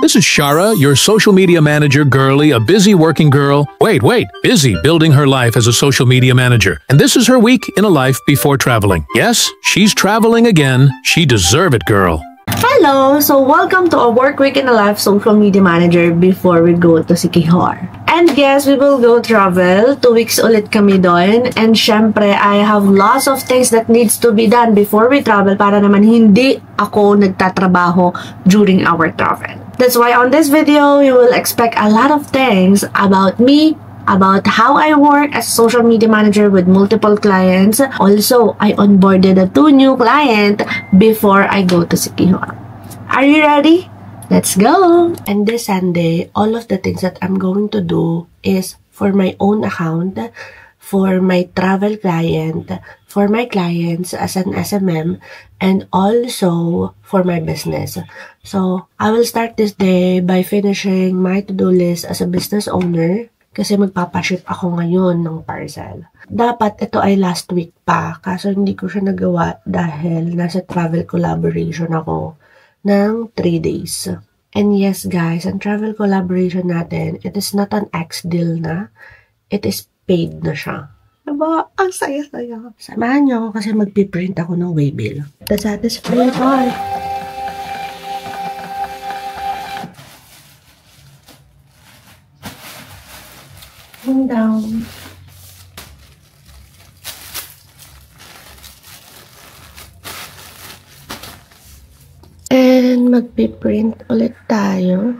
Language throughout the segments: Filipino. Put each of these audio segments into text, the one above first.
This is Shara, your social media manager girly, a busy working girl. Wait, busy building her life as a social media manager. And this is her week in a life before traveling. Yes, she's traveling again. She deserve it, girl. Hello! So, welcome to a work week in a life social media manager before we go to Siquijor. And yes, we will go travel. 2 weeks ulit kami doon. And syempre, I have lots of things that needs to be done before we travel para naman hindi ako nagtatrabaho during our travel. That's why on this video, you will expect a lot of things about me, about how I work as a social media manager with multiple clients. Also, I onboarded 2 new clients before I go to Siquijor. Are you ready? Let's go! And this Sunday, all of the things that I'm going to do is for my own account, for my travel client, for my clients as an SMM, and also for my business. So, I will start this day by finishing my to-do list as a business owner kasi magpapaship ako ngayon ng parcel. Dapat ito ay last week pa, kaso hindi ko siya nagawa dahil nasa travel collaboration ako ng 3 days. And yes guys, ang travel collaboration natin, it is not an X deal na, it is paid na siya. Diba? Ang saya-saya. Samahan niyo ako kasi magpiprint ako ng waybill. The satisfying part. Down. And magpiprint ulit tayo.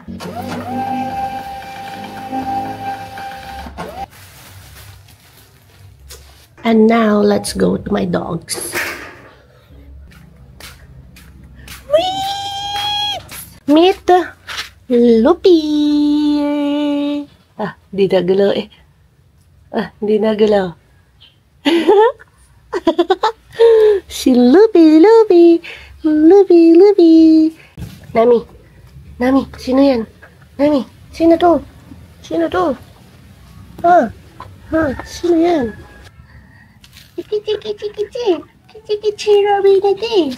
And now, let's go to my dogs. Meet Lupi! Di nagalaw eh. Di nagalaw. Si Lupi. Nami, sino yan? Nami, sino to? Sino yan? Kichi, Robinity.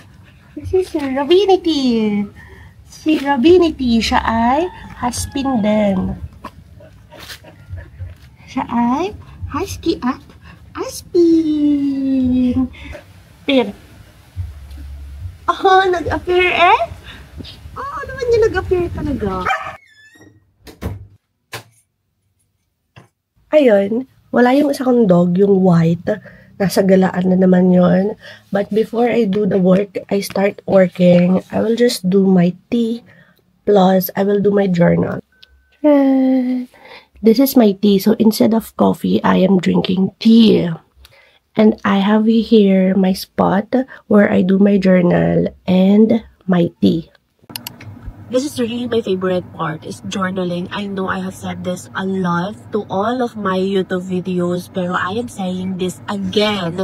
This is Robinity. Si Robinity, siya ay husband din. Siya ay husky at aspin. Pero, nag-appear eh? Oo naman niya nag-appear talaga. Ayun, wala yung isa kong dog, yung white. Nasa galaan na naman yon. But before I do the work, I start working. I will just do my tea. Plus, I will do my journal. This is my tea. So, instead of coffee, I am drinking tea. And I have here my spot where I do my journal and my tea. This is really my favorite part, is journaling. I know I have said this a lot to all of my YouTube videos, pero I am saying this again,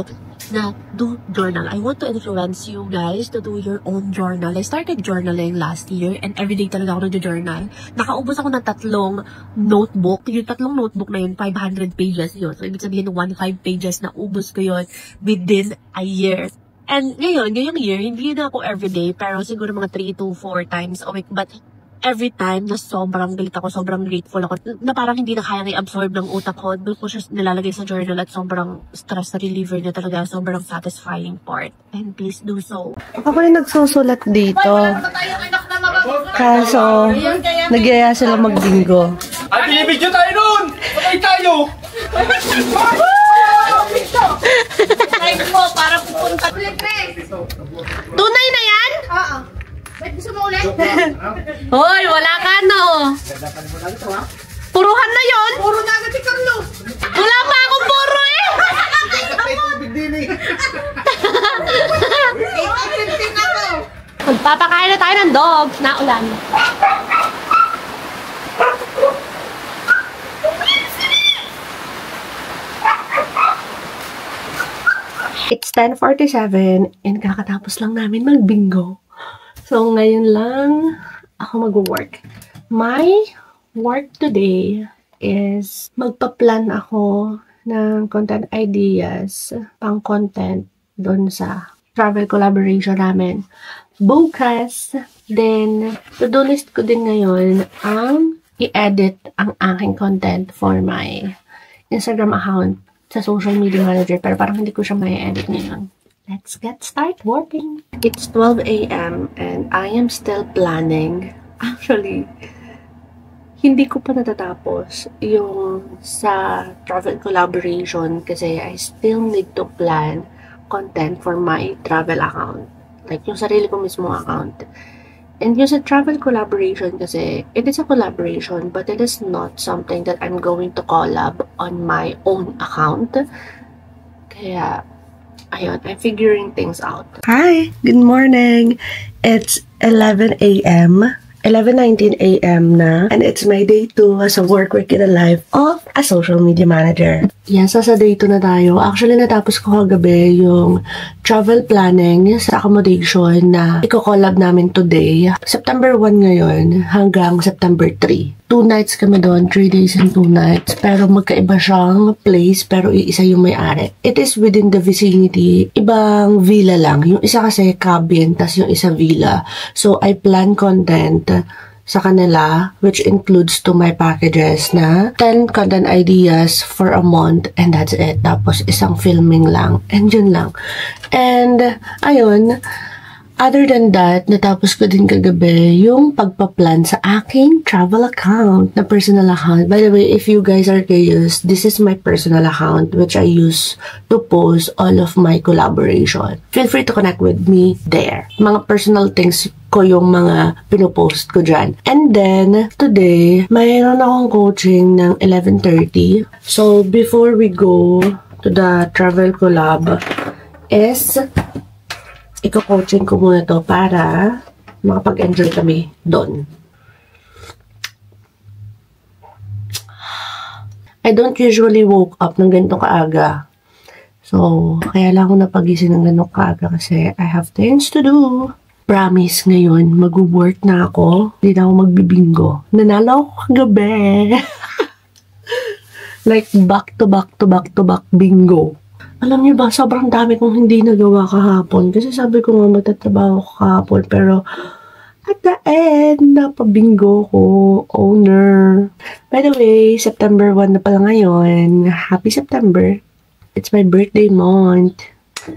na do journal. I want to influence you guys to do your own journal. I started journaling last year and everyday talaga ako nag-journal. Nakaubos ako ng 3 notebook. Yung 3 notebook na yun, 500 pages yun. So, ibig sabihin, 15 pages na ubos ko yun within a year. And ngayong year, hindi na ako everyday, pero siguro mga 3 to 4 times a week. But every time na sobrang galit ako, sobrang grateful ako, na parang hindi na kaya i-absorb ng utak ko, doon ko siya nilalagay sa journal at sobrang stress reliever niya talaga, sobrang satisfying part. And please do so. Ako yung nagsusulat dito. Kaso, nagyaya sila mag-bingo. Ay, binibidyo tayo nun! Patay tayo! Live mo para pupunta. Tunay na yan? Oo. Ba't gusto mo ulit? Hoy, wala ka no. Puruhan na yon. Puro na agad si Carlos. Wala pa akong puro eh. Magpapakain na tayo ng dogs na ulan. It's 10:47 and kakatapos lang namin mag-bingo. So, ngayon lang ako mag-work. My work today is magpa-plan ako ng content ideas, pang content doon sa travel collaboration namin. bukas. Then, to-do list ko din ngayon ang i-edit ang aking content for my Instagram account sa social media manager. Pero parang hindi ko siya may edit ngayon. Let's get start working. It's 12 a.m. and I am still planning. Actually, hindi ko pa natatapos yung sa travel collaboration kasi I still need to plan content for my travel account. Like yung sarili ko mismo account. And yung sa travel collaboration kasi, it is a collaboration but it is not something that I'm going to collab on my own account. Kaya, ayun, I'm figuring things out. Hi! Good morning! It's 11 a.m. 11:19 a.m. na, and it's my day 2 as a work in a life of a social media manager. Yes, sa day 2 na tayo. Actually, natapos ko kagabi yung travel planning sa accommodation na i-collab namin today. September 1 ngayon hanggang September 3. 2 nights kami doon, 3 days and 2 nights. Pero magkaiba siyang place, pero iisa yung may-ari. It is within the vicinity. Ibang villa lang. Yung isa kasi cabin, tas yung isa villa. So, I plan content sa kanila, which includes to my packages na 10 content ideas for a month, and that's it. Tapos, isang filming lang. And yun lang. And, ayun, other than that, natapos ko din kagabi yung pagpa-plan sa aking travel account na personal account. By the way, if you guys are curious, this is my personal account which I use to post all of my collaboration. Feel free to connect with me there. Mga personal things ko yung mga pinopost ko dyan. And then, today, mayroon akong coaching ng 11:30. So, before we go to the travel collab, is iko-coaching ko muna to para makapag-enjoy kami doon. I don't usually woke up ng ganito kaaga. So, kaya lang ako napagising ng ganito kaaga kasi I have things to do. Promise, ngayon, mag-work na ako. Hindi na ako magbibingo. Nanalo ako kagabi. Like, back to back bingo. Alam niyo ba, sobrang dami kong hindi nagawa kahapon. Kasi sabi ko nga magtatrabaho ko kahapon. Pero, at the end, napabingo ko. Owner. By the way, September 1 na pala ngayon. Happy September. It's my birthday month.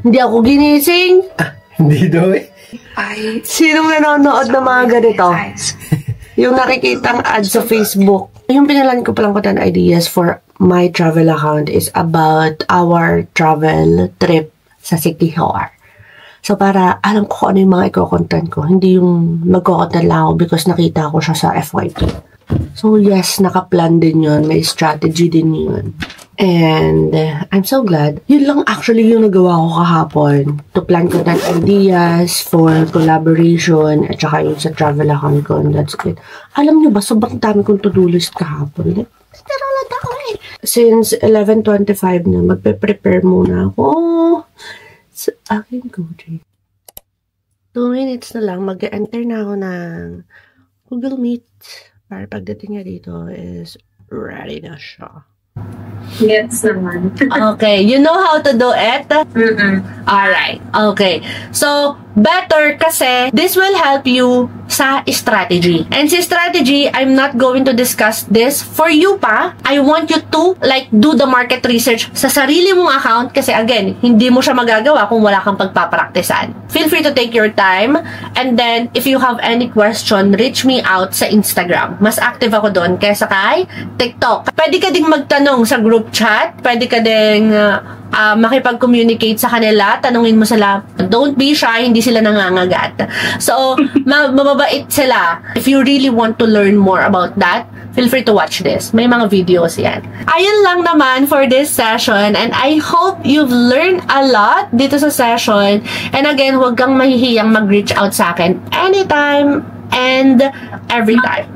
Hindi ako ginising. Hindi daw eh. Ay, sinong nanonood ng mga ganito? Yung nakikitang ad sa Facebook. Yung pinalan ko palang content ideas for my travel account is about our travel trip sa Siquijor. So, para alam ko kung ano yung mga i-content ko. Hindi yung mag-content lang ako because nakita ko siya sa FYP. So, yes, nakaplan din yun. May strategy din yun. And I'm so glad. Yun lang actually yung nagawa ko kahapon. To plan content ideas for collaboration at saka yung sa travel account ko. And that's it. Alam nyo ba, sobrang dami kong to-do list kahapon. Since 11:25 na, magpe-prepare muna ako sa aking coaching. 2 minutes na lang, mag-enter na ako ng Google Meet para pagdating niya dito is ready na siya. Yes naman. Okay, you know how to do it? Alright, okay. So, better kasi this will help you sa strategy. And sa strategy, I'm not going to discuss this for you pa. I want you to like do the market research sa sarili mong account kasi again, hindi mo siya magagawa kung wala kang pagpapraktisan. Feel free to take your time and then if you have any question, reach me out sa Instagram. Mas active ako doon kaysa kay TikTok. Pwede ka ding magtanong sa group chat. Pwede ka ding makipag-communicate sa kanila, tanungin mo sila, don't be shy, hindi sila nangangagat. So, mababait sila. If you really want to learn more about that, feel free to watch this. May mga videos yan. Ayun lang naman for this session and I hope you've learned a lot dito sa session. And again, huwag kang mahihiyang mag-reach out sa akin anytime and every time.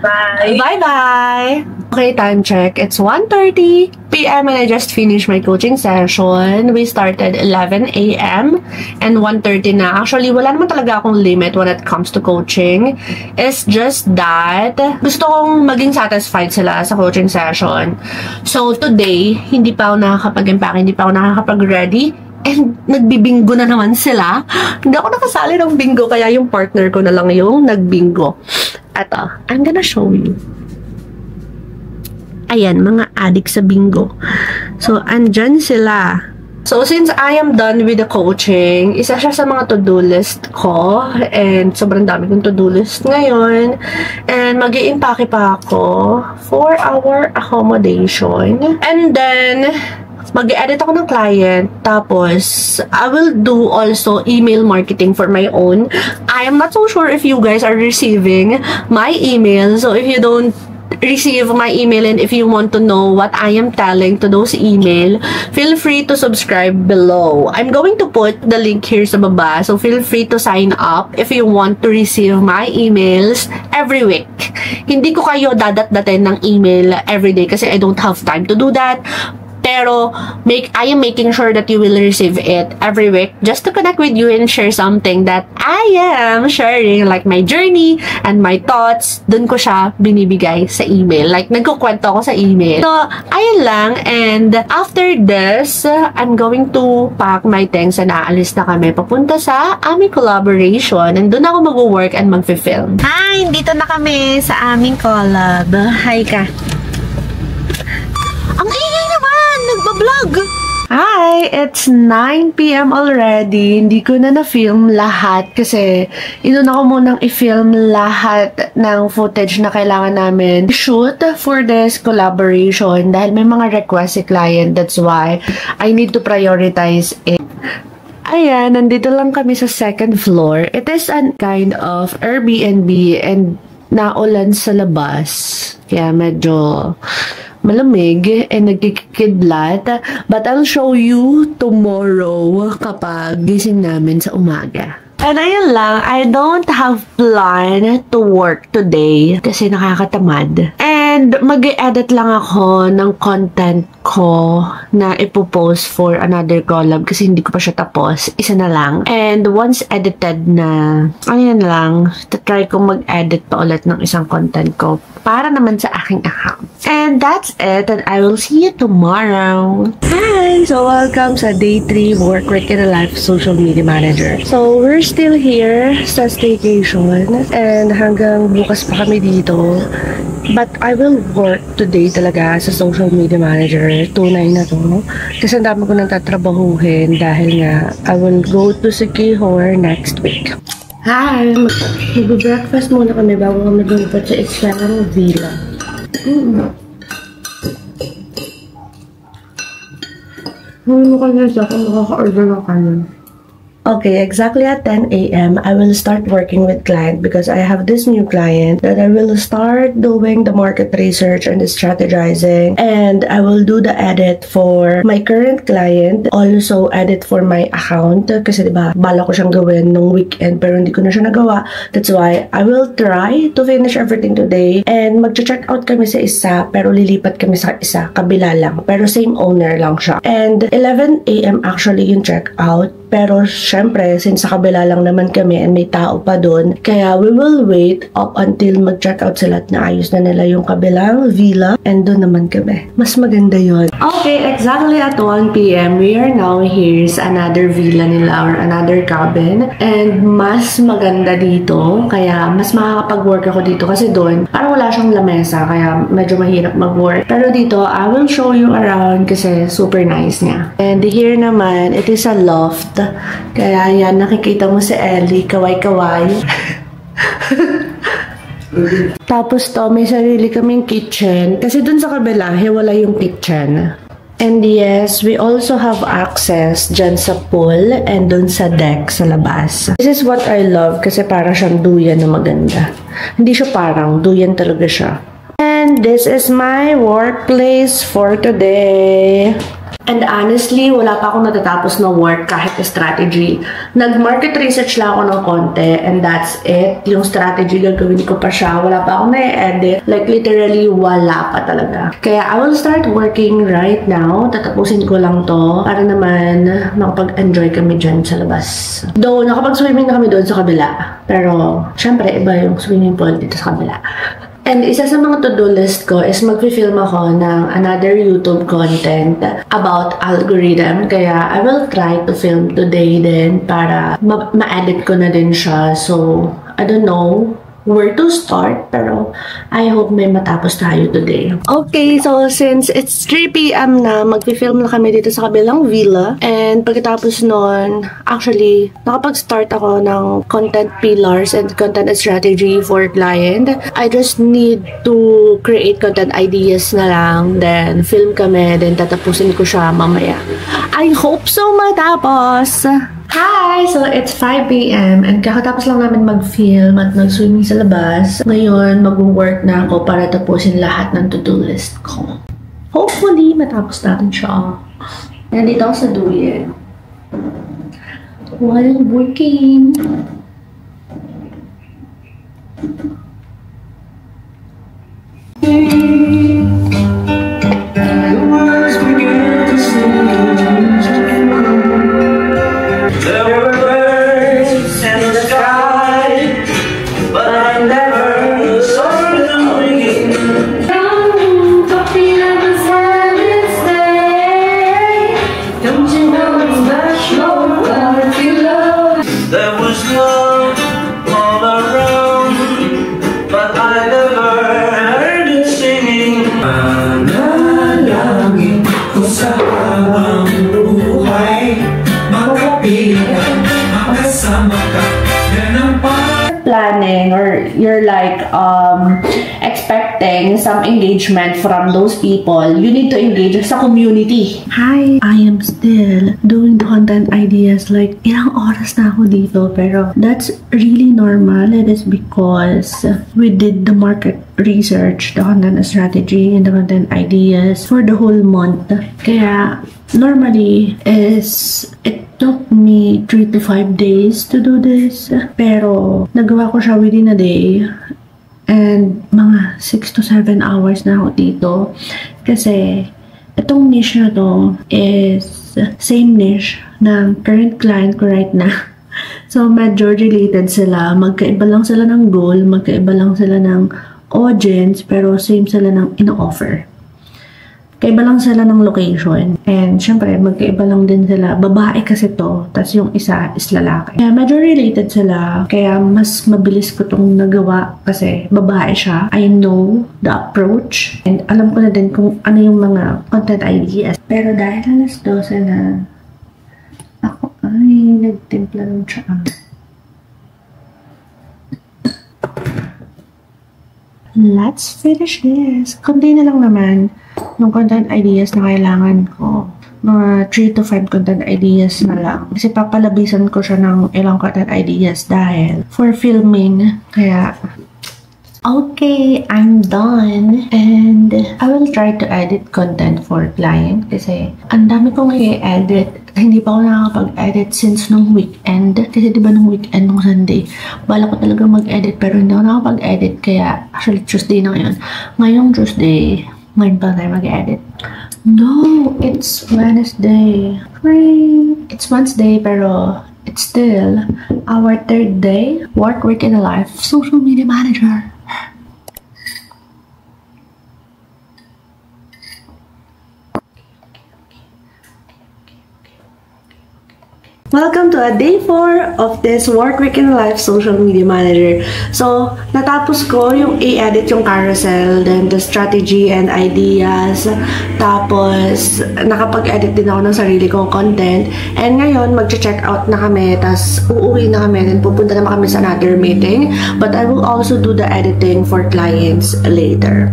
Bye. Bye-bye! Okay, time check. It's 1:30 p.m. and I just finished my coaching session. We started 11 a.m. and 1:30 na. Actually, wala naman talaga akong limit when it comes to coaching. It's just that gusto kong maging satisfied sila sa coaching session. So, today, hindi pa ako nakakapag-impact, hindi pa ako nakakapag-ready. And nagbibingo na naman sila. Hindi ako nakasali ng bingo, kaya yung partner ko na lang yung nagbingo. Eto, I'm gonna show you. Ayan, mga addict sa bingo. So, andyan sila. So, since I am done with the coaching, isa siya sa mga to-do list ko. And sobrang dami kong to-do list ngayon. And mag-i-impake pa ako for our accommodation. And then, mag-edit ako ng client, tapos I will do also email marketing for my own. I am not so sure if you guys are receiving my email. So if you don't receive my email and if you want to know what I am telling to those email, feel free to subscribe below. I'm going to put the link here sa baba, so feel free to sign up if you want to receive my emails every week. Hindi ko kayo dadat-datin ng email every day kasi I don't have time to do that. Pero, I am making sure that you will receive it every week just to connect with you and share something that I am sharing, like my journey and my thoughts. Dun ko siya binibigay sa email. Like, nagkukwento ako sa email. So, ayun lang. And after this, I'm going to pack my things and aalis na kami papunta sa aming collaboration. And dun ako mag-work and mag-film. Hi! Dito na kami sa aming collab. Hi ka! Ang ingay naman! Nagbablog! Hi! It's 9 p.m. already. Hindi ko na na-film lahat kasi inuna ko munang i-film lahat ng footage na kailangan namin shoot for this collaboration dahil may mga request si client. That's why I need to prioritize it. Ayan, nandito lang kami sa second floor. It is a kind of Airbnb and naulan sa labas. Kaya medyo malamig and nagkikidlat. But I'll show you tomorrow kapag gising namin sa umaga. And ayun lang, I don't have plan to work today kasi nakakatamad. And mag-edit lang ako ng content ko na ipopost for another collab kasi hindi ko pa siya tapos. Isa na lang. And once edited na, ayun lang, try ko mag-edit pa ulit ng isang content ko para naman sa aking account. And that's it. And I will see you tomorrow. Hi! So welcome sa day 3 Work Week in a Life Social Media Manager. So we're still here sa staycation and hanggang bukas pa kami dito. But I will work today talaga sa social media manager. Tunay na to. Kasi ang dami ko nang tatrabahuhin dahil nga I will go to Siquijor next week. Hi! Mag-breakfast muna kami bago kami lumipat sa Islang Villa. Hindi mo kasi siya kung makaka-order ng kanin. Okay, exactly at 10 a.m. I will start working with client because I have this new client that I will start doing the market research and the strategizing, and I will do the edit for my current client, also edit for my account kasi diba bala ko siyang gawin nung weekend pero hindi ko na siya nagawa. That's why I will try to finish everything today and mag-check out kami sa isa pero lilipat kami sa isa, kabila lang pero same owner lang siya. And 11 a.m. actually yung check out. Pero, syempre, since sa kabila lang naman kami and may tao pa doon, kaya we will wait up until mag-check out sila at naayos na nila yung kabilang villa and doon naman kami. Mas maganda yon. Okay, exactly at 1 p.m. we are now here sa another villa nila or another cabin and mas maganda dito. Kaya, mas makakapag-work ako dito kasi doon, parang wala siyang lamesa kaya medyo mahirap mag-work. Pero dito, I will show you around kasi super nice niya. And here naman, it is a loft. Kaya yan, nakikita mo si Ellie, kaway-kaway. Tapos to, may sarili kaming kitchen. Kasi dun sa kabila, wala yung kitchen. And yes, we also have access dyan sa pool and dun sa deck sa labas. This is what I love kasi para siyang duyan na maganda. Hindi siya parang, duyan talaga siya. And this is my workplace for today. And honestly, wala pa akong natatapos na work kahit strategy. Nag-market research lang ako ng konti and that's it. Yung strategy gagawin ko pa siya. Wala pa akong na-edit. Like literally, wala pa talaga. Kaya I will start working right now. Tatapusin ko lang to para naman makapag-enjoy kami dyan sa labas. Though, nakapag-swimming na kami doon sa kabila. Pero, syempre, iba yung swimming pool dito sa kabila. And isa sa mga to-do list ko is mag-film ako ng another YouTube content about algorithm. Kaya I will try to film today din para ma-edit ko na din siya. So, I don't know where to start, pero I hope may matapos tayo today. Okay, so since it's 3 p.m. na, mag-film na kami dito sa kabilang villa. And pagkatapos nun, actually, nakapag-start ako ng content pillars and content strategy for client. I just need to create content ideas na lang, then film kami, then tatapusin ko siya mamaya. I hope so matapos! Hi! So, it's 5 p.m. and kakatapos lang namin mag-film at mag-swimming sa labas. Ngayon, mag-work na ako para tapusin lahat ng to-do list ko. Hopefully, matapos natin siya. Nandito ako sa duyan. While working. Planning, or you're like expecting some engagement from those people, you need to engage sa community. Hi! I am still doing the content ideas, like ilang oras na ako dito, pero that's really normal. It is because we did the market research, the content strategy, and the content ideas for the whole month. Kaya normally is it took me 3 to 5 days to do this, pero nagawa ko siya within a day, and mga 6 to 7 hours na ako dito kasi itong niche na to is same niche ng current client ko right now. So medyo related sila, magkaiba lang sila ng goal, magkaiba lang sila ng audience, pero same sila ng ino-offer. Kaiba lang sila ng location. And syempre, magkaiba lang din sila. Babae kasi to, tas yung isa is lalaki. Kaya medyo related sila. Kaya mas mabilis ko tong nagawa kasi babae siya. I know the approach. And alam ko na din kung ano yung mga content ideas. Pero dahil alas 12 na, ako ay nagtimpla ng tsaa. Let's finish this. Kunti na lang naman ng content ideas na kailangan ko. Mga 3 to 5 content ideas na lang. Kasi papalabisan ko siya ng ilang content ideas dahil for filming. Kaya, okay, I'm done. And I will try to edit content for client kasi ang dami kong i-edit. Hindi pa ako nakakapag-edit since nung weekend. Kasi diba nung weekend, nung Sunday, bala ko talaga mag-edit pero hindi ako nakakapag-edit. Kaya, actually, Tuesday na ngayon. Ngayong Tuesday, ngayon pa tayo mag-edit. No, it's Wednesday. It's Wednesday pero it's still our 3rd day. Work in a life. Social media manager. Welcome to a day 4 of this Work Week in Life Social Media Manager. So, natapos ko yung i-edit yung carousel, then the strategy and ideas. Tapos, nakapag-edit din ako ng sarili kong content. And ngayon, mag-check out na kami, tas uuwi na kami, then pupunta naman kami sa another meeting. But I will also do the editing for clients later.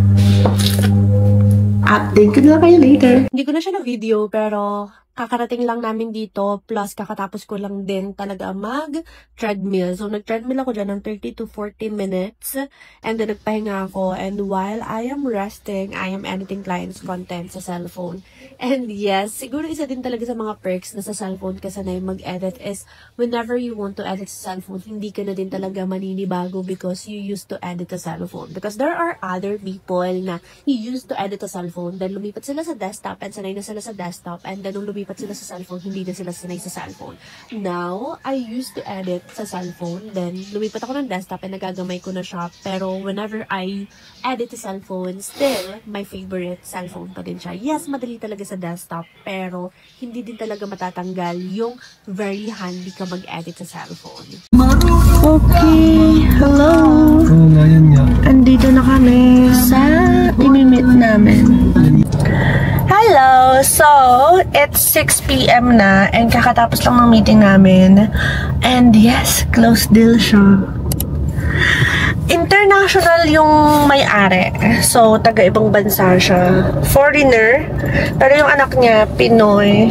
Update ko na lang kayo later. Hindi ko na siya na-video, pero kakarating lang namin dito, plus kakatapos ko lang din talaga mag-treadmill. So, nag-treadmill ako dyan ng 30 to 40 minutes. And then, nagpahinga ako. And while I am resting, I am editing clients' content sa cellphone. And yes, siguro isa din talaga sa mga perks na sa cellphone kasi na yung mag-edit is whenever you want to edit sa cellphone, hindi ka na din talaga maninibago because you used to edit a cellphone. Because there are other people na you used to edit a cellphone, then lumipat sila sa desktop and sanay na sila sa desktop, and then nung lumipat lumipat sila sa cellphone, hindi na sila sanay sa cellphone. Now, I used to edit sa cellphone, then lumipat ako ng desktop and nagagamay ko na siya. Pero whenever I edit sa cellphone, still, my favorite cellphone pa din siya. Yes, madali talaga sa desktop, pero hindi din talaga matatanggal yung very handy ka mag-edit sa cellphone. Okay, hello! Oo nga, yan nga. Andito na kami sa imimit namin. Hello! So, it's 6 p.m. na and kakatapos lang ng meeting namin. And yes, close deal siya. International yung may-ari. So, taga-ibang bansa siya. Foreigner. Pero yung anak niya, Pinoy.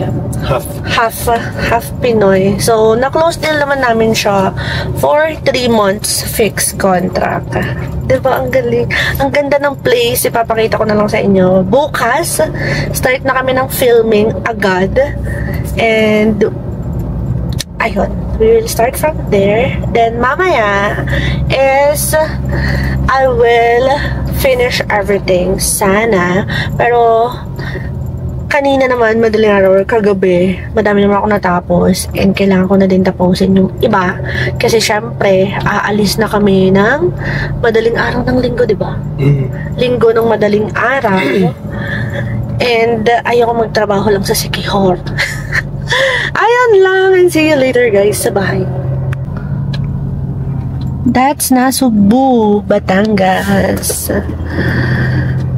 Half Pinoy. So, na-close deal naman namin siya for 3 months fixed contract. Diba? Ang galing. Ang ganda ng place. Ipapakita ko na lang sa inyo. Bukas, start na kami ng filming agad. And ayun, we will start from there. Then mamaya is I will finish everything sana. Pero kanina naman, madaling araw, kagabi, madami naman ako natapos and kailangan ko na din tapusin yung iba. Kasi syempre, aalis na kami ng madaling araw ng linggo, diba? Linggo ng madaling araw. And ayoko magtrabaho lang sa Sikihor. Ayan lang, and see you later guys sa bahay. That's Nasugbu, Batangas.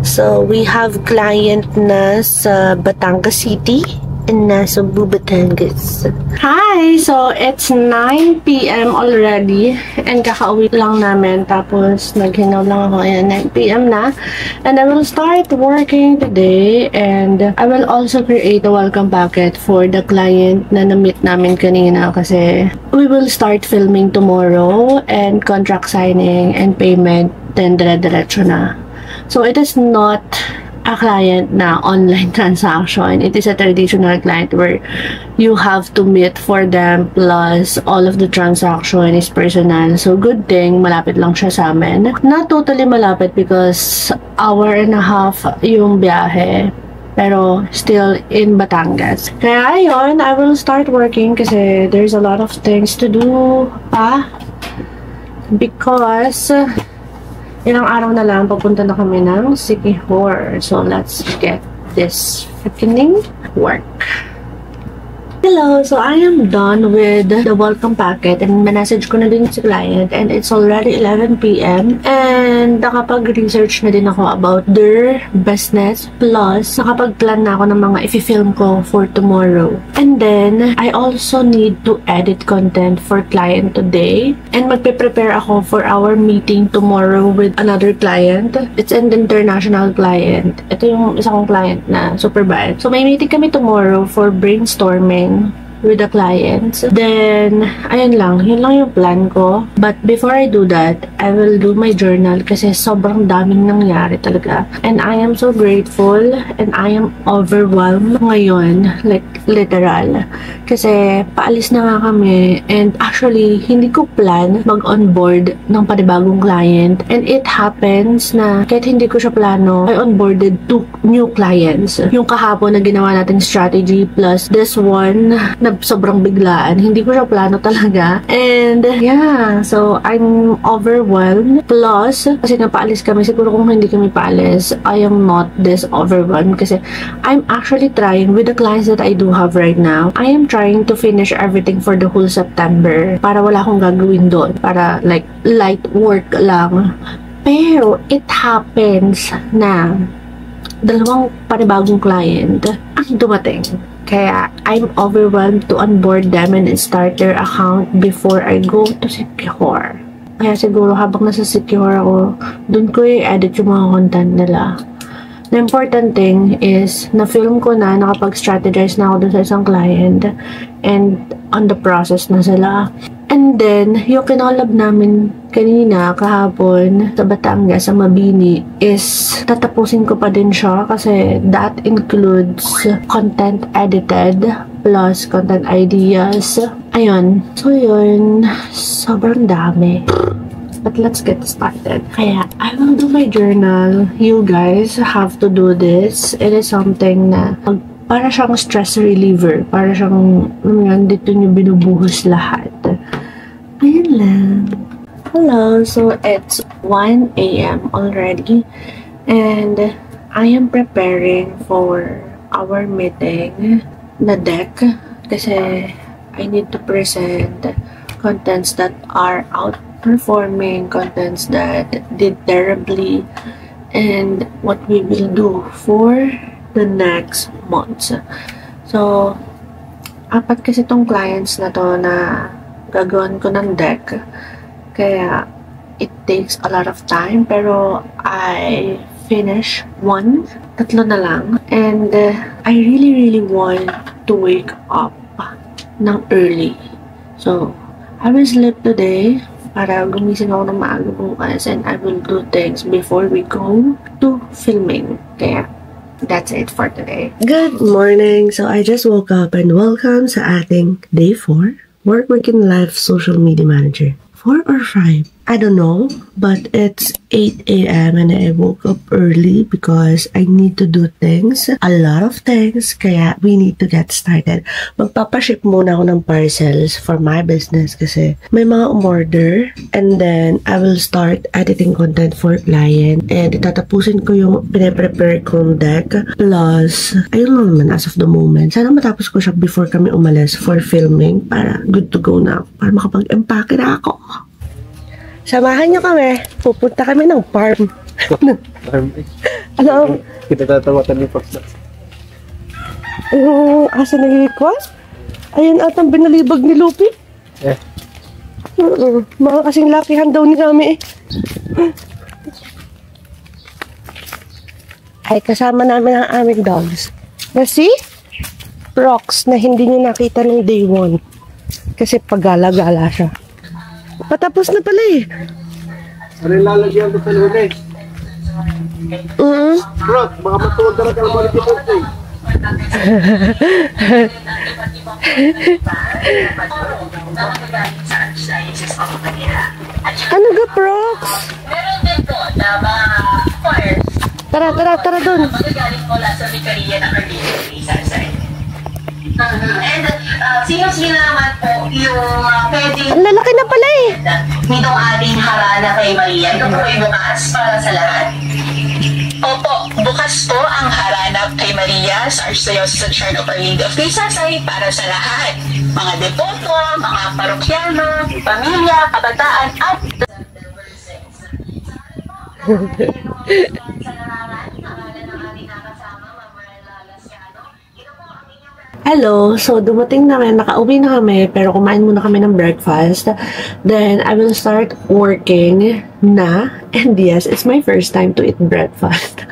So, we have client na sa Batangas City and Nasugbu, Batangas. Hi! So, it's 9 p.m. already and kakauwi lang namin tapos naghinaw lang ako. Ayan, 9 p.m. na and I will start working today and I will also create a welcome packet for the client na na-meet namin kanina kasi we will start filming tomorrow and contract signing and payment then dire-diretso na. So, it is not a client na online transaction. It is a traditional client where you have to meet for them plus all of the transaction is personal. So, good thing, malapit lang siya sa amin. Not totally malapit because hour and a half yung biyahe. Pero still in Batangas. Kaya ayun, I will start working kasi there's a lot of things to do pa. Because ilang araw na lang, papunta na kami ng Sikihor. So, let's get this happening work. Hello! So, I am done with the welcome packet and message ko na din si client and it's already 11 p.m. And nakapag-research na din ako about their business plus nakapag-plan na ako ng mga i-film ko for tomorrow. And then, I also need to edit content for client today and magpe-prepare ako for our meeting tomorrow with another client. It's an international client. Ito yung isa kong client na super bad. So, may meeting kami tomorrow for brainstorming with the clients. Then, ayun lang. Yun lang yung plan ko. But before I do that, I will do my journal kasi sobrang daming nangyari talaga. And I am so grateful and I am overwhelmed ngayon. Like, literal. Kasi, paalis na nga kami. And actually, hindi ko plan mag-onboard ng panibagong client. And it happens na kahit hindi ko siya plano, I onboarded 2 new clients. Yung kahapon na ginawa nating strategy plus this one na sobrang biglaan. Hindi ko siya plano talaga. And, yeah. So, I'm overwhelmed. Plus, kasi napaalis kami. Siguro kung hindi kami paalis, I am not this overwhelmed. Kasi, I'm actually trying with the clients that I do have right now. I am trying to finish everything for the whole September. Para wala akong gagawin doon. Para, like, light work lang. Pero, it happens na dalawang panibagong client ang dumating. Kaya, I'm overwhelmed to onboard them and start their account before I go to Sikihor. Kaya siguro habang nasa Sikihor ako, dun ko i-edit yung mga content nila. The important thing is, na-film ko na, nakapag-strategize na ako dun sa isang client and on the process na sila. And then, yung kinolab namin kanina, kahapon, sa Batangas, sa Mabini, is tatapusin ko pa din siya kasi that includes content edited plus content ideas. Ayun. So, yun. Sobrang dami. But let's get started. Kaya, I will do my journal. You guys have to do this. It is something na para siyang stress reliever. Para siyang, dito nyo binubuhos lahat. Ayan lang. Hello, so it's 1 a.m. already. And I am preparing for our meeting na deck. Kasi I need to present contents that are outperforming, contents that did terribly, and what we will do for the next months. So, 4 kasi tong clients na to na gagawin ko ng deck. Kaya, it takes a lot of time. Pero, I finish 1. 3 na lang. And, I really want to wake up ng early. So, I will sleep today para gumising ako ng maaga bukas, and I will do things before we go to filming. Kaya, that's it for today. Good morning! So, I just woke up and welcome sa ating day 4. Work, Weekend, Life, Social Media Manager. 4 or 5? I don't know, but it's 8 a.m. and I woke up early because I need to do things, a lot of things, kaya we need to get started. Magpapaship muna ako ng parcels for my business kasi may mga umorder, and then I will start editing content for client, and tatapusin ko yung pinaprepare kong deck, plus, ayun lang naman as of the moment. Sana matapos ko siya before kami umalis for filming para good to go na ako, para makapag-empake na ako. Samahan niyo kami. Pupunta kami ng farm. Farm? Ano? Kita tatawatan ni Fox na. Yung asa nag-request? Ayun atang binalibag ni Lupi. Mga kasing lakihan daw ni kami Ay, kasama namin ang aming dogs. Na si Rox na hindi niyo nakita ng day 1. Kasi pagala-gala siya. Patapos na pala eh. Ano yung lalagyan ko sa lunes? Bro, baka matuwag ka na kalabalik ito eh. Ano ga, Prox? Meron din po na mga choirs. Tara dun. Galing mula sa Vicaria ng Arlene Rizal. And sino-sino naman po yung pwedeng Ang lalaki na pala eh. nitong ating harana kay Maria. Ito po ay bukas para sa lahat. Opo, bukas po ang haranap kay Maria sa Archdiocese of Church of Our Lady of Jesus ay para sa lahat. Mga depoto, mga parokyano, pamilya, kabataan, at Hello, so dumating namin, nakauwi na kami, pero kumain muna kami ng breakfast. Then, I will start working na. And yes, it's my first time to eat breakfast.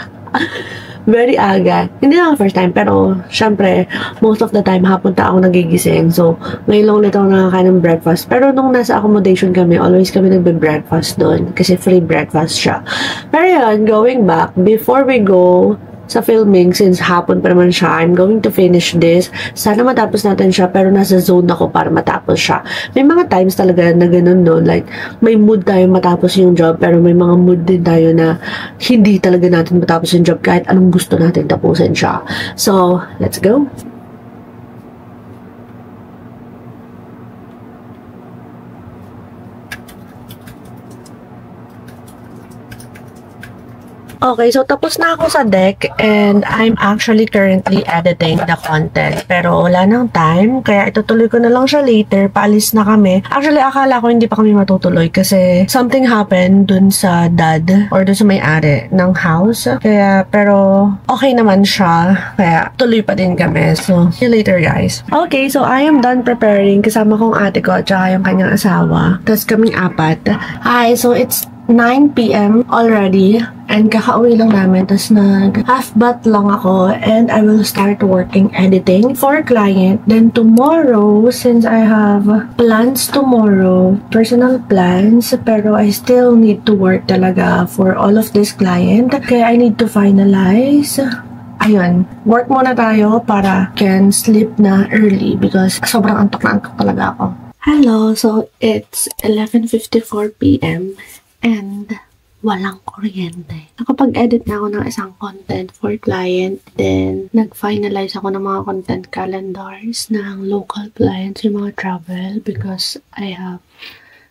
Very aga. Hindi lang first time, pero syempre, most of the time, hapon ta ako nagigising. So, ngayon lang ulit ako nakakain ng breakfast. Pero nung nasa accommodation kami, always kami nagbe-breakfast doon. Kasi free breakfast siya. Pero yun, going back, before we go sa filming, since hapon pa naman siya, I'm going to finish this. Sana matapos natin siya, pero nasa zone ako para matapos siya. May mga times talaga na ganun no, like, may mood tayo matapos yung job, pero may mga mood din tayo na hindi talaga natin matapos yung job kahit anong gusto natin tapusin siya. So, let's go! Okay, so tapos na ako sa deck and I'm actually currently editing the content. Pero wala nang time, kaya itutuloy ko na lang siya later. Paalis na kami. Actually, akala ko hindi pa kami matutuloy kasi something happened dun sa dad or dun sa may-ari ng house. Kaya, pero okay naman siya. Kaya tuloy pa din kami. So, see you later guys. Okay, so I am done preparing. Kasama kong ate ko at saka yung kanyang asawa. Tapos kaming 4. Hi, so it's 9 p.m. already and kakauwi lang namin, tas half bath lang ako and I will start working editing for client. Then tomorrow, since I have plans tomorrow, personal plans, pero I still need to work talaga for all of this client, kaya I need to finalize. Ayun, work muna tayo para can sleep na early because sobrang antok na antok talaga ako. Hello, so it's 11:54 p.m. and walang kuryente. Nakapag-edit na ako ng isang content for client. Then, nag-finalize ako ng mga content calendars ng local clients, yung mga travel, because I have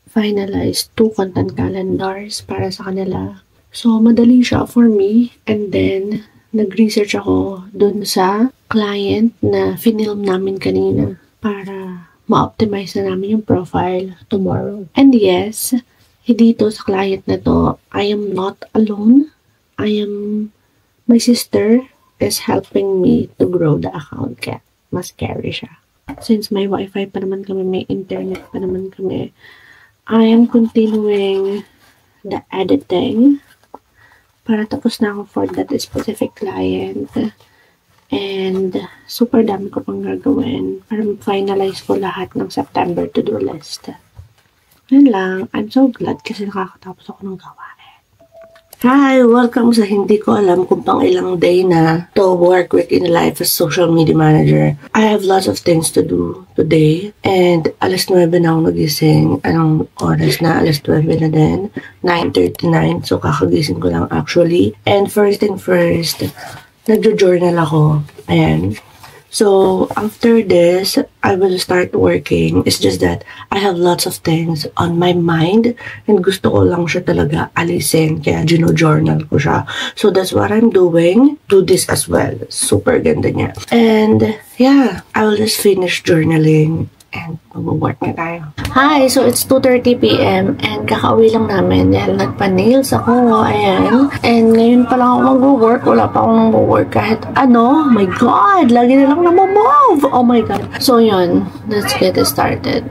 finalized 2 content calendars para sa kanila. So, madali siya for me. And then, nag-research ako dun sa client na finilm namin kanina para ma-optimize na namin yung profile tomorrow. And yes, dito sa client na to, I am not alone. My sister is helping me to grow the account, kaya mas carry siya. Since may wifi pa naman kami, may internet pa naman kami, I am continuing the editing para tapos na ako for that specific client. And super dami ko pang gagawin para finalize ko lahat ng September to-do list. Yun lang. I'm so glad kasi nakakatapos ako ng gawain. Hi! Welcome sa hindi ko alam kung pang ilang day na to work with in life as social media manager. I have lots of things to do today. And alas 9 na ako nagising. Anong oras na? Alas 9 na din. 9:39. So kakagising ko lang actually. And first thing first, nagjo-journal ako. Ayan. So, after this, I will start working. It's just that I have lots of things on my mind and gusto ko lang siya talaga alisin. Kaya gino-journal ko siya. So, that's what I'm doing. Do this as well. Super ganda niya. And, yeah, I will just finish journaling and mag-work na tayo. Hi! So, it's 2:30 p.m. and kakauwi lang namin dahil nagpa-nails ako. Ayan. And ngayon pa lang ako mag-work. Wala pa akong mag-work kahit ano. My God! Lagi na lang na-move! Oh my God! So, yun. Let's get started.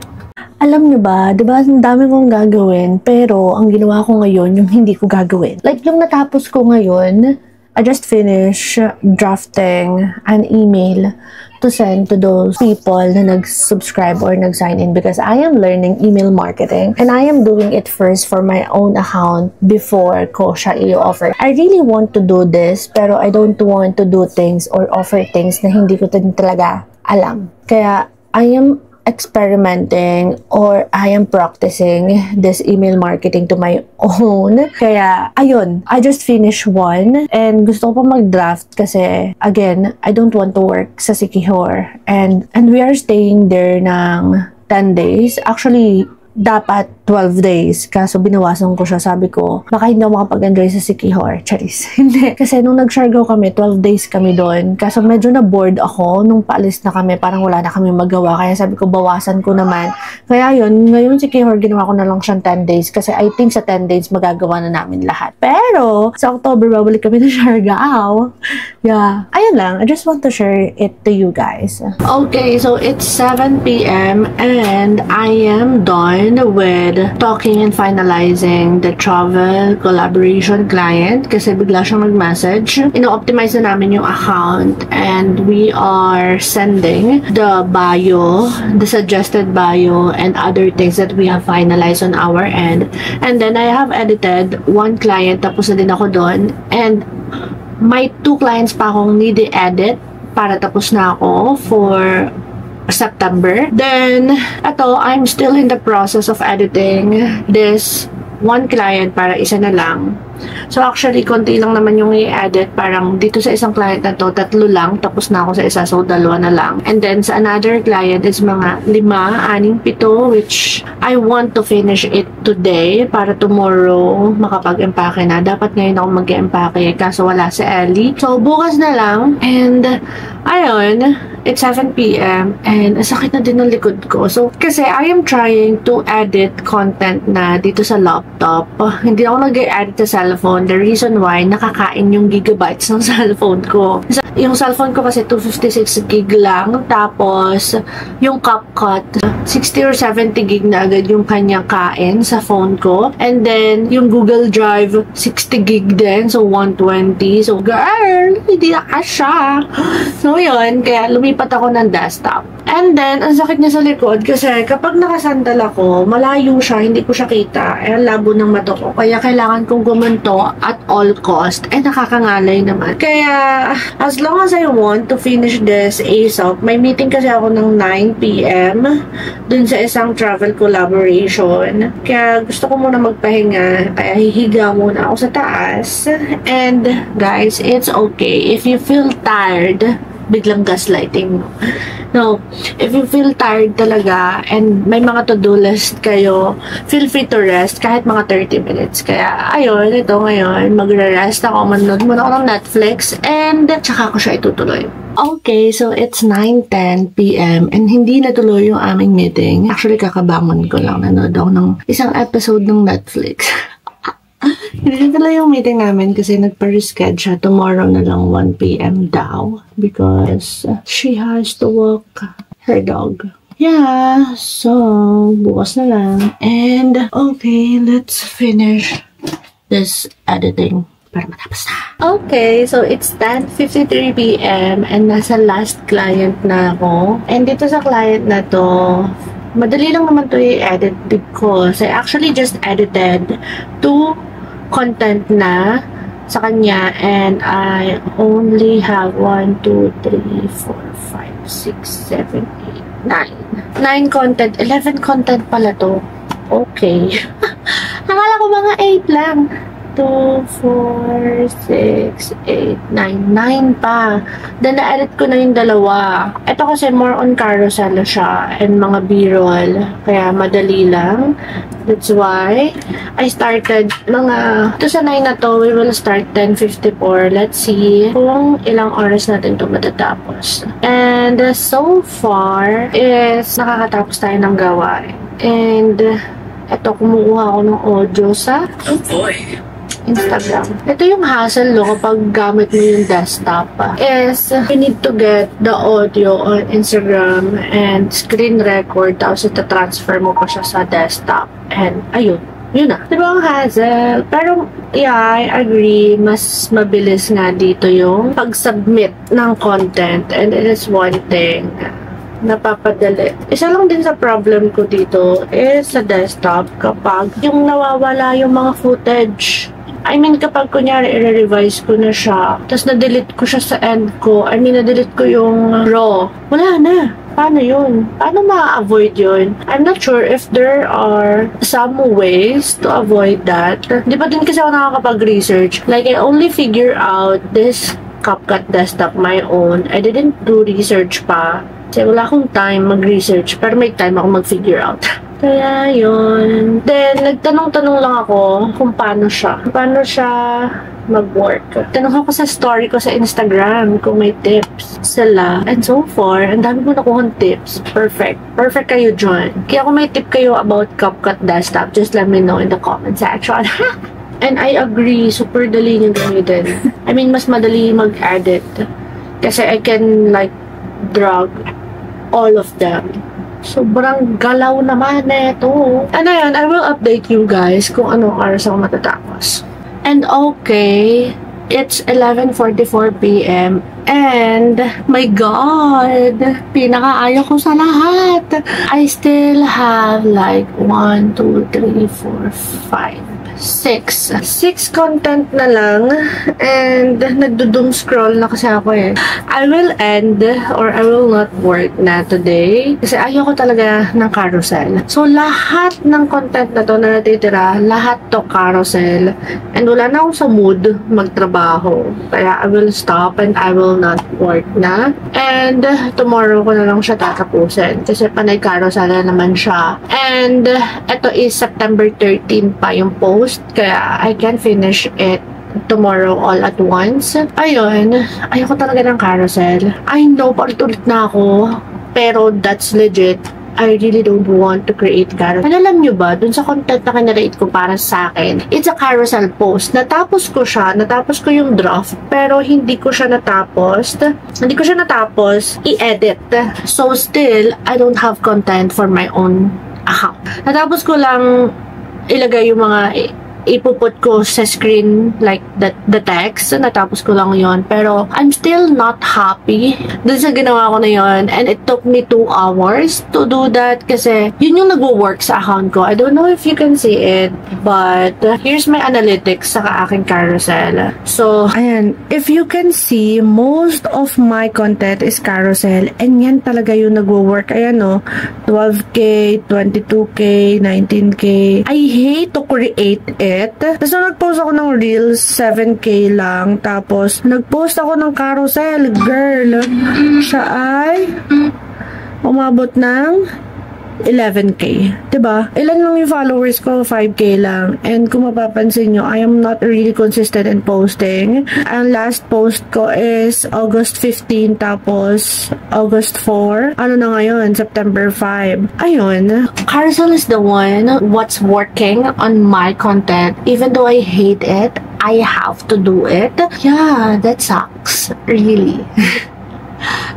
Alam nyo ba, diba, ang dami kong gagawin, pero ang ginawa ko ngayon, yung hindi ko gagawin. Like, yung natapos ko ngayon, I just finished drafting an email to send to those people na nag-subscribe or nag-sign in because I am learning email marketing and I am doing it first for my own account before ko siya i-offer. I really want to do this pero I don't want to do things or offer things na hindi ko din talaga alam. Kaya I am experimenting or I am practicing this email marketing to my own. Kaya, ayun, I just finished one and gusto ko pa mag-draft kasi, again, I don't want to work sa Siquijor and we are staying there ng 10 days. Actually, dapat 12 days. Kaso binawasan ko siya. Sabi ko, baka hindi ako makapag-enjoy sa Siquijor. Charis. Hindi. Kasi nung nag-Siargao kami, 12 days kami doon. Kaso medyo na-bored ako nung paalis na kami. Parang wala na kami magawa. Kaya sabi ko, bawasan ko naman. Kaya yun, ngayon Siquijor, ginawa ko na lang siyang 10 days. Kasi I think sa 10 days, magagawa na namin lahat. Pero, sa October, babalik kami na Siargao. Yeah. Ayun lang. I just want to share it to you guys. Okay, so it's 7 p.m. and I am done with talking and finalizing the travel collaboration client kasi bigla siyang nag-message. Ino-optimize na namin yung account and we are sending the bio, the suggested bio and other things that we have finalized on our end. And then I have edited one client, tapos na din ako doon. And may 2 clients pa akong need i-edit para tapos na ako for September. Then, I'm still in the process of editing this one client para isa na lang. So, actually, konti lang naman yung i-edit. Parang dito sa isang client na to, 3 lang. Tapos na ako sa isa. So, 2 na lang. And then, sa another client is mga 5, 6, 7, which I want to finish it today para tomorrow makapag-empake na. Dapat ngayon ako mag-empake. Kaso wala si Ellie. So, bukas na lang. And, ayun, it's 7 p.m. and sakit na din ng likod ko. So, kasi I am trying to edit content na dito sa laptop. Hindi ako nag-edit sa cellphone. The reason why, nakakain yung gigabytes ng cellphone ko. Yung cellphone ko kasi 256 gig lang. Tapos, yung CapCut, 60 or 70 gig na agad yung kanyang kain sa phone ko. And then, yung Google Drive, 60 gig din. So, 120. So, girl, hindi na kasha. So, yun. Kaya, lumipat ako ng desktop. And then, ang sakit niya sa likod kasi kapag nakasandal ako, malayo siya, hindi ko siya kita. Ang labo ng mata ko. Kaya kailangan kong gumanto at all cost. Nakakangalay naman. Kaya, as long as I want to finish this ASAP, may meeting kasi ako ng 9 p.m. dun sa isang travel collaboration. Kaya gusto ko muna magpahinga, kaya hihiga muna ako sa taas. And guys, it's okay. If you feel tired, biglang gaslighting mo. No, if you feel tired talaga and may mga to-do list kayo, feel free to rest kahit mga 30 minutes. Kaya, ayun, ito ngayon, magre-rest ako, manood muna ako ng Netflix and tsaka ko siya itutuloy. Okay, so it's 9:10 p.m. and hindi natuloy yung aming meeting. Actually, kakabangon ko lang, nanood ako ng isang episode ng Netflix. Hindi na yung meeting namin kasi nagpa-reschedule siya. Tomorrow na lang 1 p.m. daw because she has to walk her dog. Yeah, so bukas na lang. And okay, let's finish this editing para matapos na. Okay, so it's 10:53 p.m. and nasa last client na ako. And dito sa client na to, madali lang naman to i-edit because I actually just edited 2 content na sa kanya and I only have 1, 2, 3, 4, 5, 6, 7, 8, 9. 9 content. 11 content pala to. Okay. Akala ko mga 8 lang. 2, 4, 6, 8, 9. 9 pa. Then, na-edit ko na yung dalawa. Ito kasi more on carousel siya and mga b-roll. Kaya madali lang. That's why I started mga... Ito sa 9 na to, we will start 10:54. Let's see kung ilang oras natin ito matatapos. And so far is nakakatapos tayo ng gawain. And ito, kumukuha ako ng audio sa... Oh boy! Instagram. Ito yung hassle kapag gamit mo yung desktop is you need to get the audio on Instagram and screen record tapos ita-transfer mo pa siya sa desktop and ayun. Yun na. Diba ang hassle? Pero yeah, I agree. Mas mabilis nga dito yung pag-submit ng content and it is one thing napapadali. Isa lang din sa problem ko dito is sa desktop kapag yung nawawala yung mga footage. I mean, kapag kunyari, i-revise ko na siya, tapos na-delete ko siya sa end ko, na-delete ko yung raw, wala na. Paano yun? Paano ma-avoid yun? I'm not sure if there are some ways to avoid that. Di ba din kasi ako nakakapag-research? Like, I only figure out this CapCut desktop my own. I didn't do research pa. Kasi wala akong time mag-research, pero may time ako mag-figure out. Kaya yun. Then, nagtanong-tanong lang ako kung paano siya. Paano siya mag-work. Tanong ako sa story ko sa Instagram kung may tips sila. And so far, ang dami ko nakuha tips. Perfect. Perfect kayo dyan. Kaya kung may tip kayo about CapCut desktop, just let me know in the comment section. And I agree, super dali niya gamitin. I mean, mas madali mag-edit. Kasi I can like drag all of them. Sobrang galaw naman ito. And ayun, I will update you guys kung anong oras ako matatapos. And okay, it's 11:44 p.m. And my God, pinakaayaw ko sa lahat. I still have like 1, 2, 3, 4, 5, 6 content na lang and nagdo-doom scroll na kasi ako eh. I will end or I will not work na today kasi ayaw ko talaga ng carousel. So lahat ng content na to na natitira, lahat to carousel and wala na akong sa mood magtrabaho. Kaya I will stop and I will not work na and tomorrow ko na lang siya tatapusin kasi panay carousel na naman siya. And ito is September 13 pa yung post. Kaya I can finish it tomorrow all at once. Ayun, ayoko talaga ng carousel. I know, paulit-ulit na ako. Pero that's legit. I really don't want to create carousel. And alam nyo ba, dun sa content na kinarate ko para sa akin, it's a carousel post. Natapos ko siya, natapos ko yung draft, pero hindi ko siya natapos i-edit. So still, I don't have content for my own account. Natapos ko lang ilagay yung mga ipuput ko sa screen like the text. Natapos ko lang yon. Pero I'm still not happy dun sa ginawa ko na yon. And it took me 2 hours to do that kasi yun yung nagwo-work sa account ko. I don't know if you can see it, but here's my analytics sa aking carousel. So, ayan. If you can see, most of my content is carousel. And yan talaga yung nagwo-work. Ayan o, 12K, 22K, 19K. I hate to create it. Tapos nag-post ako ng Reels, 7K lang. Tapos, nag-post ako ng carousel. Girl, siya ay umabot ng 11K. Diba? Ilan lang yung followers ko? 5K lang. And kung mapapansin nyo, I am not really consistent in posting. Ang last post ko is August 15, tapos August 4. Ano na ngayon? September 5. Ayun. Carousel is the one what's working on my content. Even though I hate it, I have to do it. Yeah, that sucks. Really.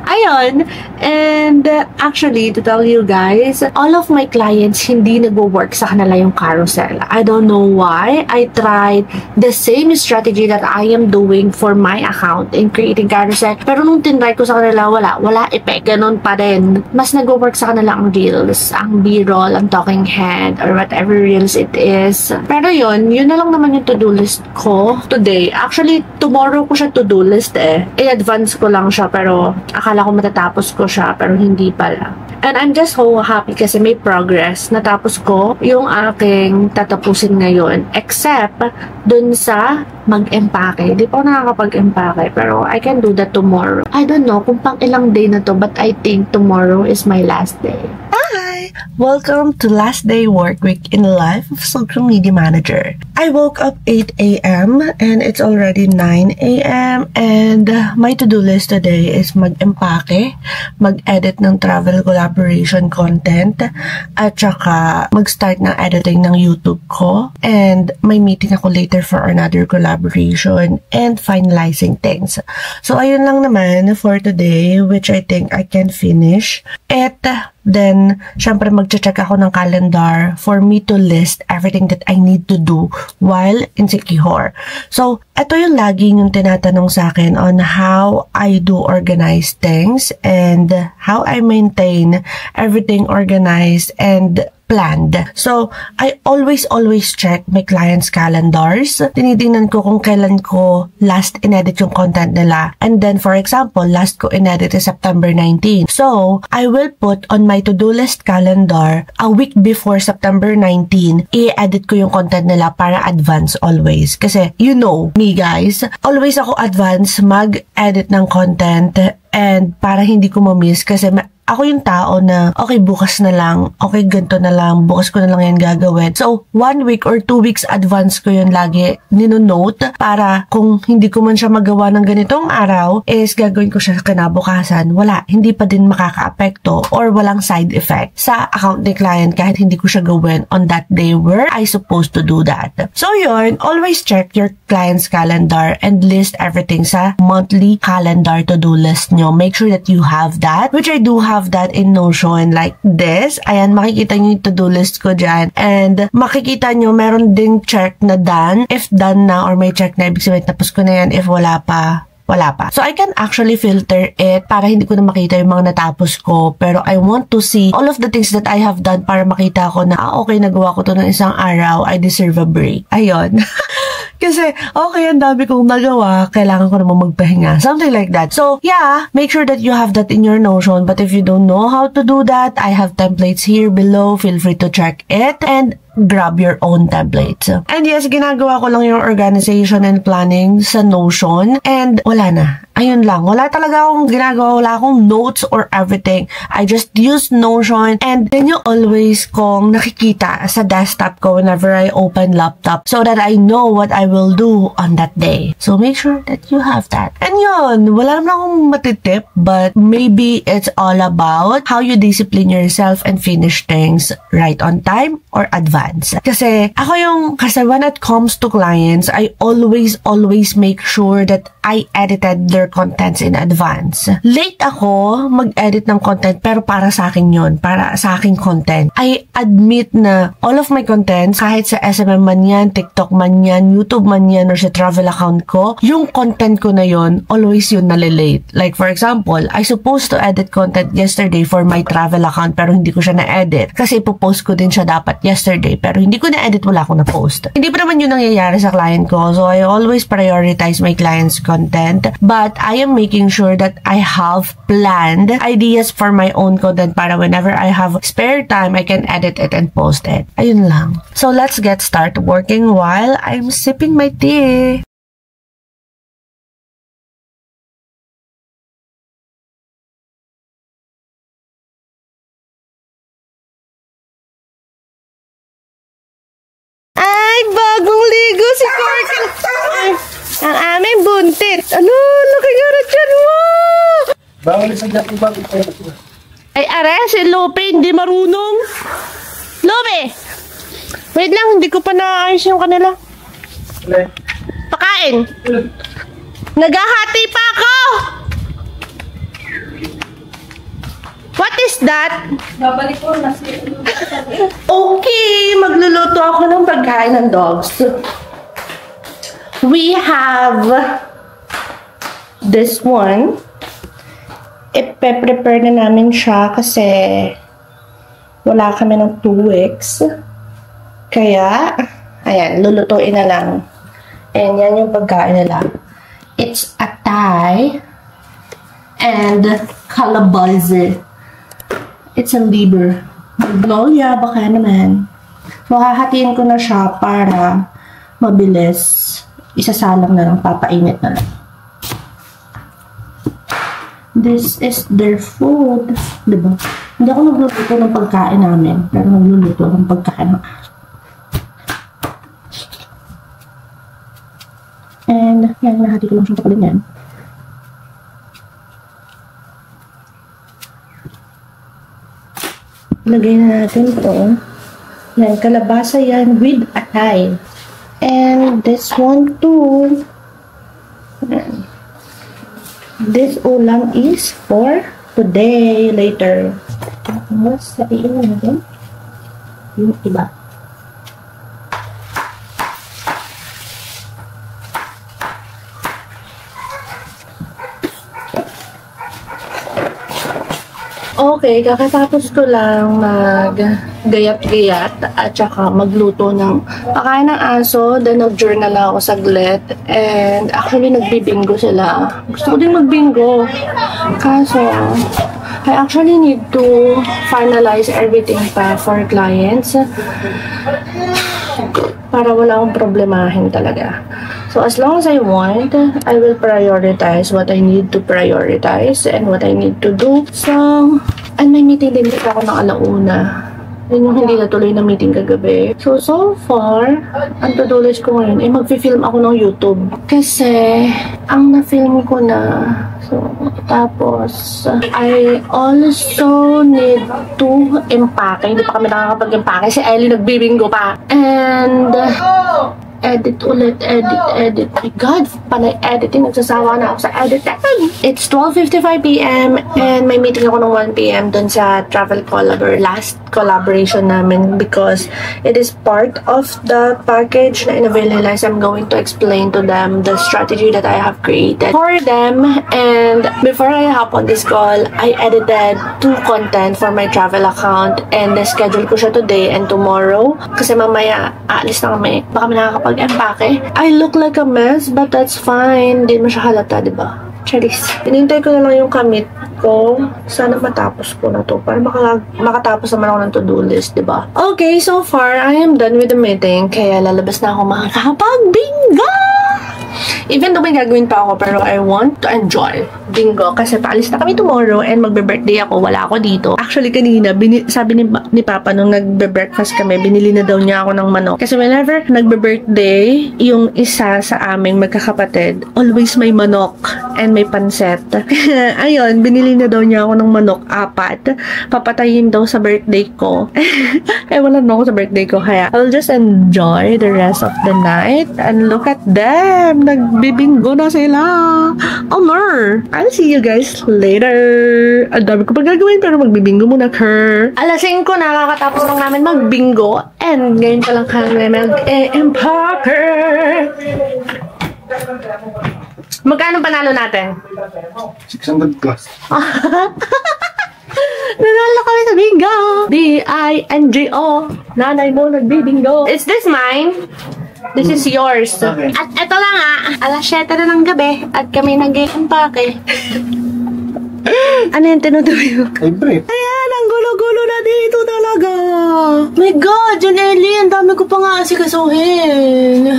Ayun. And actually, to tell you guys, all of my clients, hindi nagwo-work sa kanila yung carousel. I don't know why. I tried the same strategy that I am doing for my account in creating carousel. Pero nung tinry ko sa kanila, wala effect. Ganun pa rin. Mas nagwo-work sa kanila ang Reels, ang B-roll, ang talking head, or whatever Reels it is. Pero yun na lang naman yung to-do list ko today. Actually, tomorrow ko siya to-do list eh. I-advance ko lang siya, pero akala ko matatapos ko siya, pero hindi pala. And I'm just so happy kasi may progress. Natapos ko yung aking tatapusin ngayon. Except dun sa mag-empake. Di pa ako nakakapag-empake, pero I can do that tomorrow. I don't know kung pang ilang day na to, but I think tomorrow is my last day. Hi! Welcome to last day work week in the life of social media manager. I woke up 8 a.m. and it's already 9 a.m. and my to-do list today is mag-empake, mag-edit ng travel collaboration content, at saka mag-start ng editing ng YouTube ko, and may meeting ako later for another collaboration and finalizing things. So ayun lang naman for today, which I think I can finish. At then, syempre mag-check ako ng calendar for me to list everything that I need to do while in Siquijor. So, ito yung laging yung tinatanong sa akin on how I do organize things and how I maintain everything organized and planned. So, I always check my clients' calendars. Tinitingnan ko kung kailan ko last inedit yung content nila. And then, for example, last ko inedit is September 19. So, I will put on my to-do list calendar a week before September 19, i-edit ko yung content nila para advance always. Kasi, you know me guys, always ako advance mag-edit ng content and para hindi ko ma-miss kasi ako yung tao na, okay, bukas na lang, okay, ganito na lang, bukas ko na lang yan gagawin. So, 1 week or 2 weeks advance ko yun lagi ninonote para kung hindi ko man siya magawa ng ganitong araw, is gagawin ko siya kinabukasan. Wala, hindi pa din makaka-apekto or walang side effect sa account ni client kahit hindi ko siya gawin on that day where I supposed to do that. So, yun, always check your client's calendar and list everything sa monthly calendar to-do list nyo. Make sure that you have that, which I do have that in Notion like this. Ayan, makikita nyo yung to-do list ko dyan. And makikita nyo, meron ding check na done. If done na or may check na, ibig sabihin tapos ko na yan. If wala pa, wala pa. So, I can actually filter it para hindi ko na makita yung mga natapos ko. Pero I want to see all of the things that I have done para makita ko na, okay, nagawa ko to ng isang araw. I deserve a break. Ayun. Kasi, okay, ang dami kong nagawa. Kailangan ko naman magpahinga. Something like that. So, yeah, make sure that you have that in your Notion. But if you don't know how to do that, I have templates here below. Feel free to check it and grab your own templates. And yes, ginagawa ko lang yung organization and planning sa Notion. And wala na. Ayun lang. Wala talaga akong ginagawa. Wala akong notes or everything. I just use Notion. And then you always kong nakikita sa desktop ko whenever I open laptop so that I know what I will do on that day. So make sure that you have that. And yun, wala naman akong matitip, but maybe it's all about how you discipline yourself and finish things right on time or advance. Kasi when it comes to clients, I always make sure that I edited their contents in advance. Late ako mag-edit ng content pero para sa akin yun. Para sa aking content. I admit na all of my contents, kahit sa SMM man yan, TikTok man yan, YouTube man yan, or sa travel account ko, yung content ko na yun, always yun nalilate. Like for example, I supposed to edit content yesterday for my travel account pero hindi ko siya na-edit. Kasi ipopost ko din siya dapat yesterday pero hindi ko na-edit, wala akong na-post. Hindi pa naman yun nangyayari sa client ko. So I always prioritize my client's content. But I am making sure that I have planned ideas for my own content para whenever I have spare time, I can edit it and post it. Ayun lang. So let's get started working while I'm sipping my tea. Ay, bagong ligo si Corky. Ang aming buntit. Ano, laki nga na dyan mo. Bawal sa dati bago tayo. Ay, are, si Lope, hindi marunong. Lope! Wait lang, hindi ko pa naayos yung kanila. Pakain. Naghahati pa ako! What is that? Babalik ko na Okay, magluluto ako ng pagkain ng dogs. We have this one. Ipe-prepare na namin siya kasi wala kami ng 2 weeks. Kaya, ayan, lulutuin na lang. And yan yung pagkain nila. It's atay and calabaza. It's a liver. Gloria, baka naman. So, hahatiin ko na siya para mabilis. Isasalang na lang, papainit na lang. This is their food. Diba? Hindi ako nagluluto ng pagkain namin, pero nagluluto ng pagkain ng aso. And, yan, nahati ko lang siyang pakalin yan. Lagay na natin ito. Yan, kalabasa yan with atay. And this one too. Yan. This ulam is for today, later. Tapos, sabihin na natin yung iba. Okay, kakatapos ko lang mag-gayat-gayat at saka magluto ng pakain ng aso. Then nag-journal ako saglit. And actually, nagbibingo sila. Gusto ko din magbingo. Kaso, I actually need to finalize everything pa for clients. Para wala akong problemahin talaga. So, as long as I want, I will prioritize what I need to prioritize and what I need to do. So, and may meeting din ako ng alauna. Yun yung hindi natuloy na meeting kagabi. So far, ang to-do list ko ngayon ay mag-film ako ng YouTube. Kasi, ang na-film ko na. So, tapos, I also need to empake. Hindi pa kami nakakapag-empake. Si Ellie nagbibingo pa. And, edit ulit, edit. My God, panay editing. Nagsasawa na ako sa editing. It's 12:55 p.m. and may meeting ako ng 1 p.m. dun sa Travel last collaboration namin because it is part of the package na in-avail nila. I'm going to explain to them the strategy that I have created for them. And before I hop on this call, I edited 2 content for my travel account and schedule ko siya today and tomorrow kasi mamaya aalis na kami. Baka nakakapag-empake. I look like a mess but that's fine. Hindi mo siya halata, diba? Charis. Hinintay ko na lang yung kamit ko. Sana matapos ko na to. Para makatapos naman ako ng to-do list, diba? Okay, so far, I am done with the meeting. Kaya lalabas na ako makakapag-bingo! Even though may gagawin pa ako, pero I want to enjoy bingo. Kasi paalis na kami tomorrow and magbe-birthday ako. Wala ako dito. Actually, kanina, sabi ni Papa nung nagbe-breakfast kami, binili na daw niya ako ng manok. Kasi whenever nagbe-birthday, yung isa sa aming magkakapatid, always may manok. and may panset. Ayun, binili na daw niya ako ng manok 4. Papatayin daw sa birthday ko. Wala na ako sa birthday ko. Kaya, I'll just enjoy the rest of the night. And look at them! Nagbibingo na sila! Omer! I'll see you guys later! Ang dami ko pa gagawin pero magbibingo muna, Kerr. Alas 5 na, kakatapos lang namin magbingo. And ngayon pa lang kami mag-empake. Magkano panalo natin? 600 plus. Nanalo kami sa bingo! B-I-N-G-O. Nanay mo nagbibingo. Is this mine? This is yours. Okay. At eto lang alas 7 na ng gabi at kami nag-empake. Ano yung tinutuloy mo? Ay, pre. Ayan, ang gulo-gulo na dito talaga. My God, John Ellie, ang dami ko pa nga asikasuhin.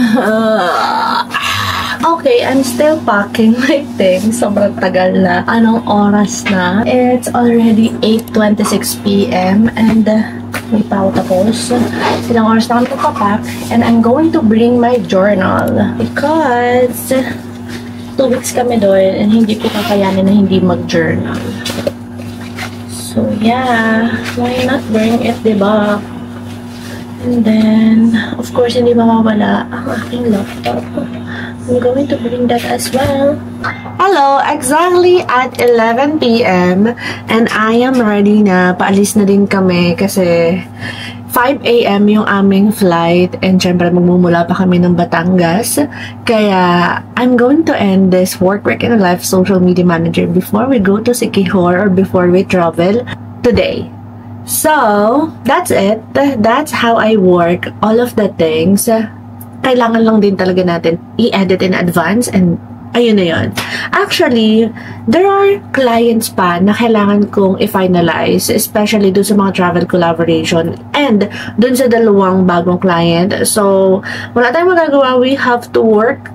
Okay, I'm still packing my things. Sobrang tagal na. Anong oras na? It's already 8:26 p.m. and may pa ako tapos. Ilang oras na kami papack. And I'm going to bring my journal because 2 weeks kami doon and hindi ko kakayanin na hindi mag-journal. So, yeah. Why not bring it, diba? And then, of course, hindi mawawala ang aking laptop. I'm going to bring that as well. Hello, exactly at 11 p.m. and I am ready na. Paalis na din kami kasi 5 a.m. yung aming flight and syempre magmumula pa kami ng Batangas. Kaya I'm going to end this Work in a Life social media manager before we go to Siquijor or before we travel today. So, that's it. That's how I work all of the things. Kailangan lang din talaga natin i-edit in advance and ayun na yun. Actually, there are clients pa na kailangan kong i-finalize, especially dun sa mga travel collaboration and dun sa 2 bagong client. So, wala tayong magagawa. We have to work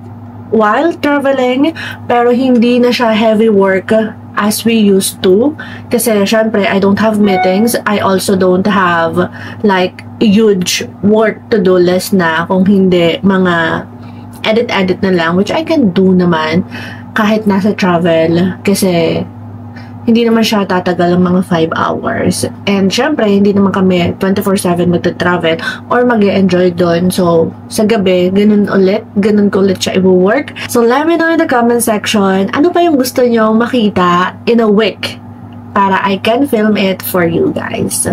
while traveling, pero hindi na siya heavy work as we used to. Kasi, syempre, I don't have meetings. I also don't have, like, huge work-to-do list na kung hindi mga edit-edit na lang, which I can do naman kahit nasa travel. Kasi, hindi naman siya tatagal ng mga 5 hours. And syempre, hindi naman kami 24/7 magta-travel or mag-e-enjoy doon. So, sa gabi, ganun ko ulit siya i-work. So, let me know in the comment section, ano pa yung gusto nyo makita in a week para I can film it for you guys.